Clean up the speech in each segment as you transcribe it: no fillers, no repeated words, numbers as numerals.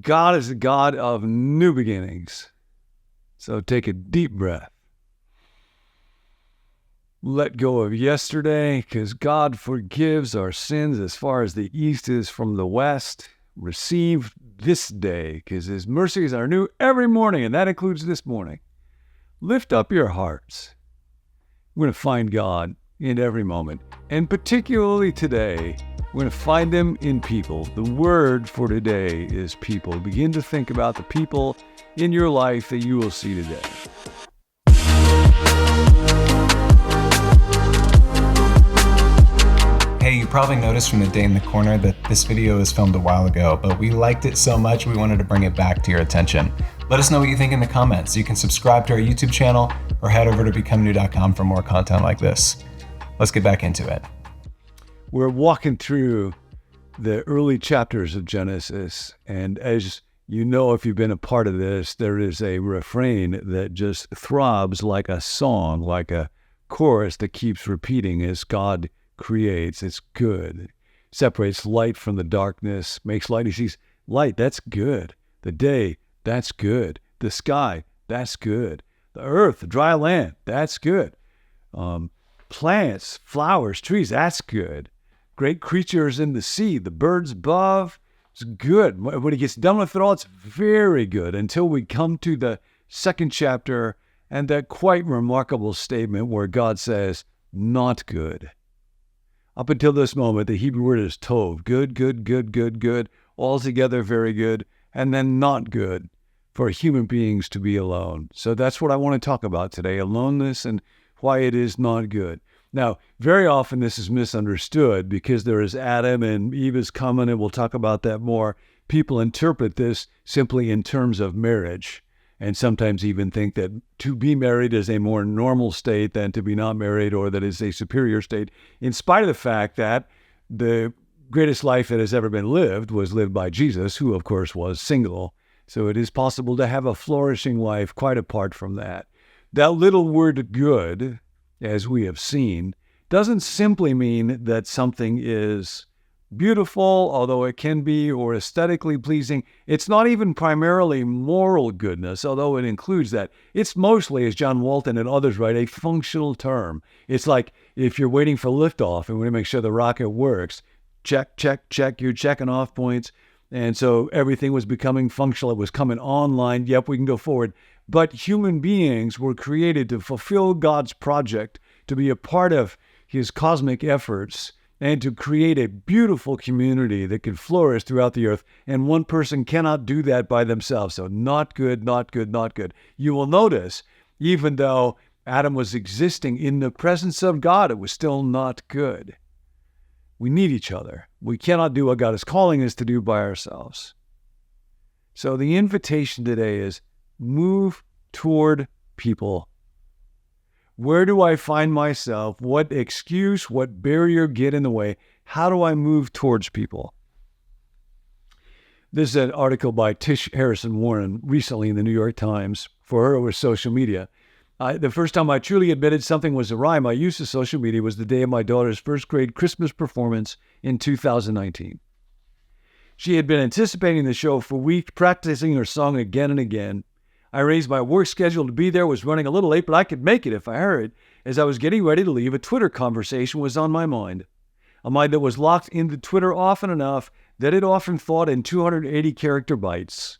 God is the God of new beginnings. So take a deep breath. Let go of yesterday, because God forgives our sins as far as the east is from the west. Receive this day, because His mercies are new every morning, and that includes this morning. Lift up your hearts. We're going to find God in every moment, and particularly today, we're going to find Him in people. The word for today is people. Begin to think about the people in your life that you will see today. Hey, you probably noticed from the day in the corner that this video was filmed a while ago, but we liked it so much we wanted to bring it back to your attention. Let us know what you think in the comments. You can subscribe to our YouTube channel or head over to becomenew.com for more content like this. Let's get back into it. We're walking through the early chapters of Genesis, and as you know, if you've been a part of this, there is a refrain that just throbs like a song, like a chorus that keeps repeating as God creates. It's good. Separates light from the darkness, makes light. He sees light, that's good. The day, that's good. The sky, that's good. The earth, the dry land, that's good. Plants, flowers, trees, that's good. Great creatures in the sea, the birds above, it's good. When he gets done with it all, it's very good until we come to the second chapter and that quite remarkable statement where God says, not good. Up until this moment, the Hebrew word is tov, good, good, good, good, good, altogether very good, and then not good for human beings to be alone. So that's what I want to talk about today, aloneness and why it is not good. Now, very often this is misunderstood because there is Adam and Eve is coming, and we'll talk about that more. People interpret this simply in terms of marriage, and sometimes even think that to be married is a more normal state than to be not married, or that is a superior state, in spite of the fact that the greatest life that has ever been lived was lived by Jesus, who of course was single. So it is possible to have a flourishing life quite apart from that. That little word good, as we have seen, doesn't simply mean that something is beautiful, although it can be, or aesthetically pleasing. It's not even primarily moral goodness, although it includes that. It's mostly, as John Walton and others write, a functional term. It's like if you're waiting for liftoff and we want to make sure the rocket works, check, check, check, you're checking off points. And so everything was becoming functional. It was coming online. Yep, we can go forward. But human beings were created to fulfill God's project, to be a part of His cosmic efforts, and to create a beautiful community that could flourish throughout the earth. And one person cannot do that by themselves. So not good, not good, not good. You will notice, even though Adam was existing in the presence of God, it was still not good. We need each other. We cannot do what God is calling us to do by ourselves. So the invitation today is move toward people. Where do I find myself? What excuse, what barrier get in the way? How do I move towards people? This is an article by Tish Harrison Warren recently in the New York Times. For her, it was social media. The first time I truly admitted something was awry, my use of social media was the day of my daughter's first grade Christmas performance in 2019. She had been anticipating the show for weeks, practicing her song again and again. I arranged my work schedule to be there, was running a little late, but I could make it if I hurried. As I was getting ready to leave, a Twitter conversation was on my mind. A mind that was locked into Twitter often enough that it often thought in 280-character bytes,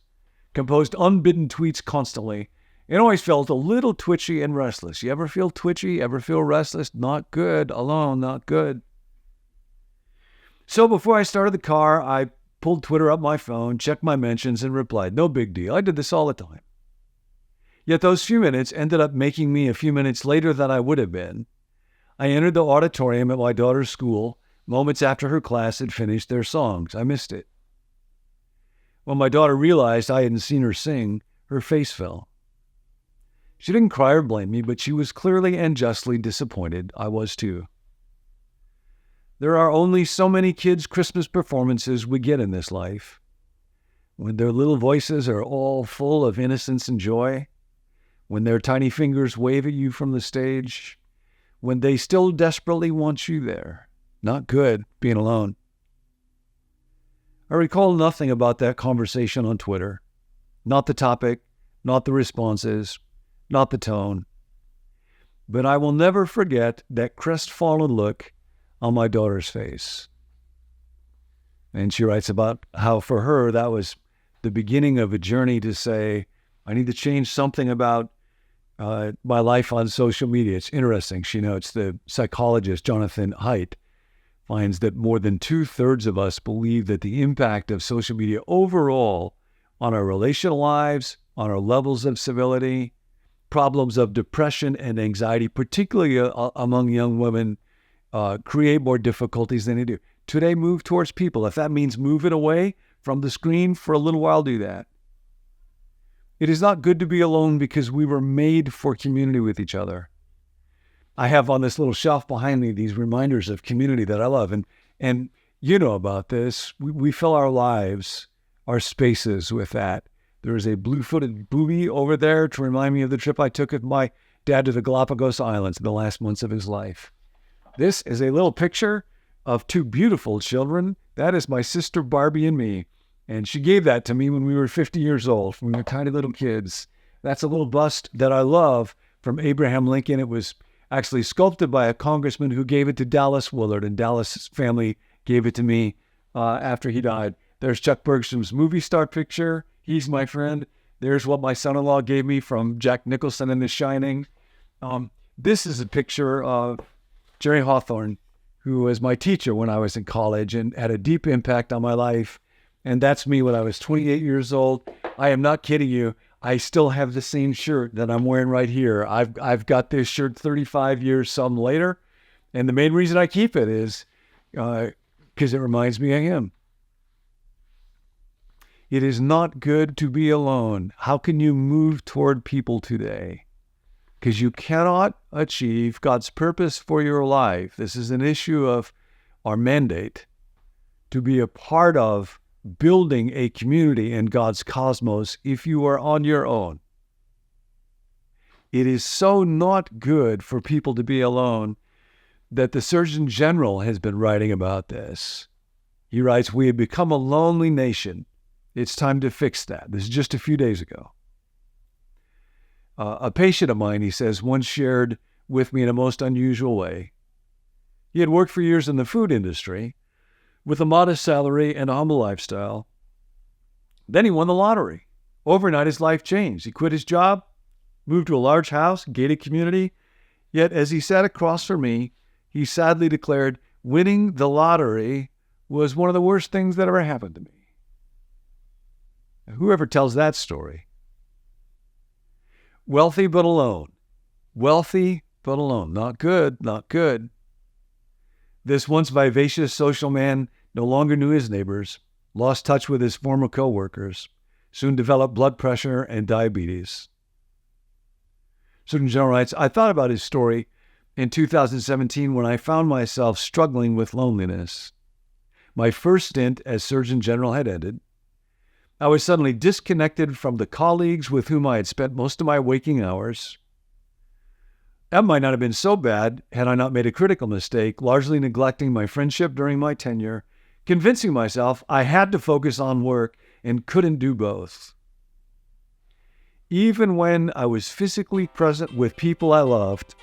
composed unbidden tweets constantly, and always felt a little twitchy and restless. You ever feel twitchy? Ever feel restless? Not good. Alone, not good. So before I started the car, I pulled Twitter up my phone, checked my mentions, and replied, no big deal. I did this all the time. Yet those few minutes ended up making me a few minutes later than I would have been. I entered the auditorium at my daughter's school moments after her class had finished their songs. I missed it. When my daughter realized I hadn't seen her sing, her face fell. She didn't cry or blame me, but she was clearly and justly disappointed. I was too. There are only so many kids' Christmas performances we get in this life. When their little voices are all full of innocence and joy, when their tiny fingers wave at you from the stage, when they still desperately want you there. Not good being alone. I recall nothing about that conversation on Twitter. Not the topic, not the responses, not the tone. But I will never forget that crestfallen look on my daughter's face. And she writes about how for her that was the beginning of a journey to say, I need to change something about my life on social media. It's interesting. She notes the psychologist Jonathan Haidt finds that more than 2/3 of us believe that the impact of social media overall on our relational lives, on our levels of civility, problems of depression and anxiety, particularly among young women, create more difficulties than they do. Today, move towards people. If that means moving away from the screen for a little while, do that. It is not good to be alone because we were made for community with each other. I have on this little shelf behind me these reminders of community that I love. And you know about this. We fill our lives, our spaces with that. There is a blue-footed booby over there to remind me of the trip I took with my dad to the Galapagos Islands in the last months of his life. This is a little picture of two beautiful children. That is my sister Barbie and me. And she gave that to me when we were 50 years old, when we were tiny little kids. That's a little bust that I love from Abraham Lincoln. It was actually sculpted by a congressman who gave it to Dallas Willard, and Dallas' family gave it to me after he died. There's Chuck Bergstrom's movie star picture. He's my friend. There's what my son-in-law gave me from Jack Nicholson in The Shining. This is a picture of Jerry Hawthorne, who was my teacher when I was in college and had a deep impact on my life. And that's me when I was 28 years old. I am not kidding you. I still have the same shirt that I'm wearing right here. I've got this shirt 35 years some later. And the main reason I keep it is because it reminds me of him. It is not good to be alone. How can you move toward people today? Because you cannot achieve God's purpose for your life. This is an issue of our mandate to be a part of building a community in God's cosmos if you are on your own. It is so not good for people to be alone that the Surgeon General has been writing about this. He writes, "We have become a lonely nation. It's time to fix that." This is just a few days ago. A patient of mine, he says, once shared with me in a most unusual way. He had worked for years in the food industry with a modest salary and a humble lifestyle. Then he won the lottery. Overnight, his life changed. He quit his job, moved to a large house, gated community. Yet, as he sat across from me, he sadly declared, winning the lottery was one of the worst things that ever happened to me. Now, whoever tells that story? Wealthy but alone. Wealthy but alone. Not good, not good. This once vivacious social man no longer knew his neighbors, lost touch with his former co-workers, soon developed blood pressure and diabetes. Surgeon General writes, I thought about his story in 2017 when I found myself struggling with loneliness. My first stint as Surgeon General had ended. I was suddenly disconnected from the colleagues with whom I had spent most of my waking hours. That might not have been so bad had I not made a critical mistake, largely neglecting my friendship during my tenure, convincing myself I had to focus on work and couldn't do both. Even when I was physically present with people I loved,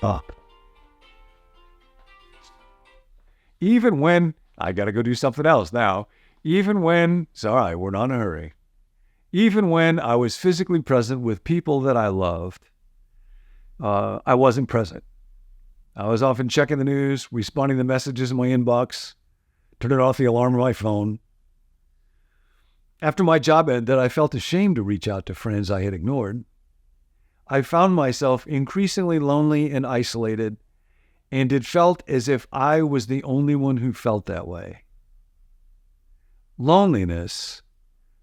even when, I got to go do something else now, even when, it's all right, we're not in a hurry. Even when I was physically present with people that I loved, I wasn't present. I was often checking the news, responding to messages in my inbox, turning off the alarm on my phone. After my job ended, I felt ashamed to reach out to friends I had ignored. I found myself increasingly lonely and isolated, and it felt as if I was the only one who felt that way. Loneliness,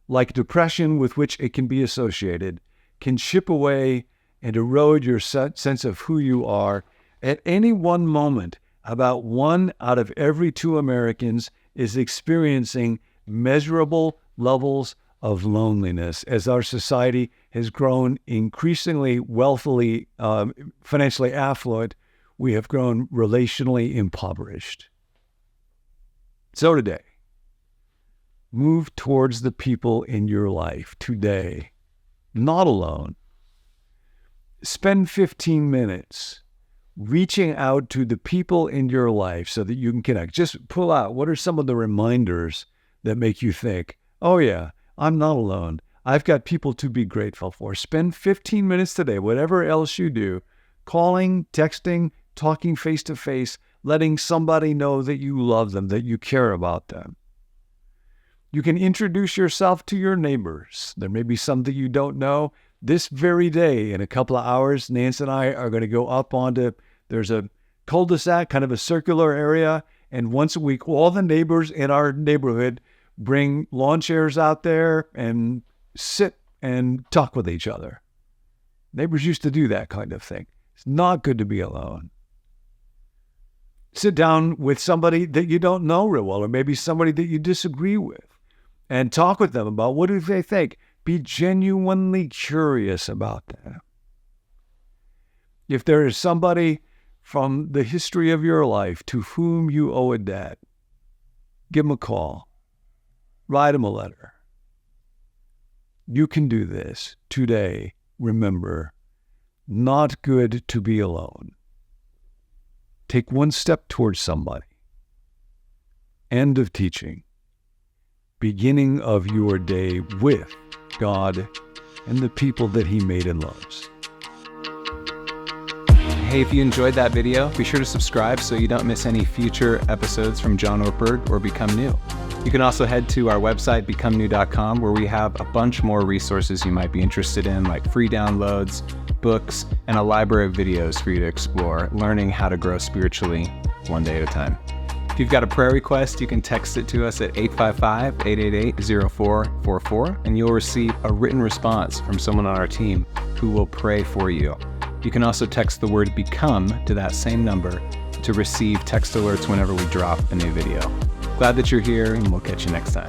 like depression with which it can be associated, can chip away and erode your sense of who you are. At any one moment, about 1 out of every 2 Americans is experiencing measurable levels of loneliness. As our society has grown increasingly wealthily, financially affluent, we have grown relationally impoverished. So today, Move towards the people in your life today, not alone. Spend 15 minutes reaching out to the people in your life so that you can connect. Just pull out, what are some of the reminders that make you think, oh yeah, I'm not alone. I've got people to be grateful for. Spend 15 minutes today, whatever else you do, calling, texting, talking face to face, letting somebody know that you love them, that you care about them. You can introduce yourself to your neighbors. There may be some that you don't know. This very day, in a couple of hours, Nance and I are going to go up onto, there's a cul-de-sac, kind of a circular area, and once a week, all the neighbors in our neighborhood bring lawn chairs out there and sit and talk with each other. Neighbors used to do that kind of thing. It's not good to be alone. Sit down with somebody that you don't know real well, or maybe somebody that you disagree with, and talk with them about what do they think. Be genuinely curious about that. If there is somebody from the history of your life to whom you owe a debt, give them a call. Write them a letter. You can do this today. Remember, not good to be alone. Take one step towards somebody. End of teaching. Beginning of your day with God and the people that He made and loves. Hey, if you enjoyed that video, be sure to subscribe so you don't miss any future episodes from John Ortberg or Become New. You can also head to our website, becomenew.com, where we have a bunch more resources you might be interested in, like free downloads, books, and a library of videos for you to explore, learning how to grow spiritually one day at a time. If you've got a prayer request, you can text it to us at 855-888-0444, and you'll receive a written response from someone on our team who will pray for you. You can also text the word BECOME to that same number to receive text alerts whenever we drop a new video. Glad that you're here, and we'll catch you next time.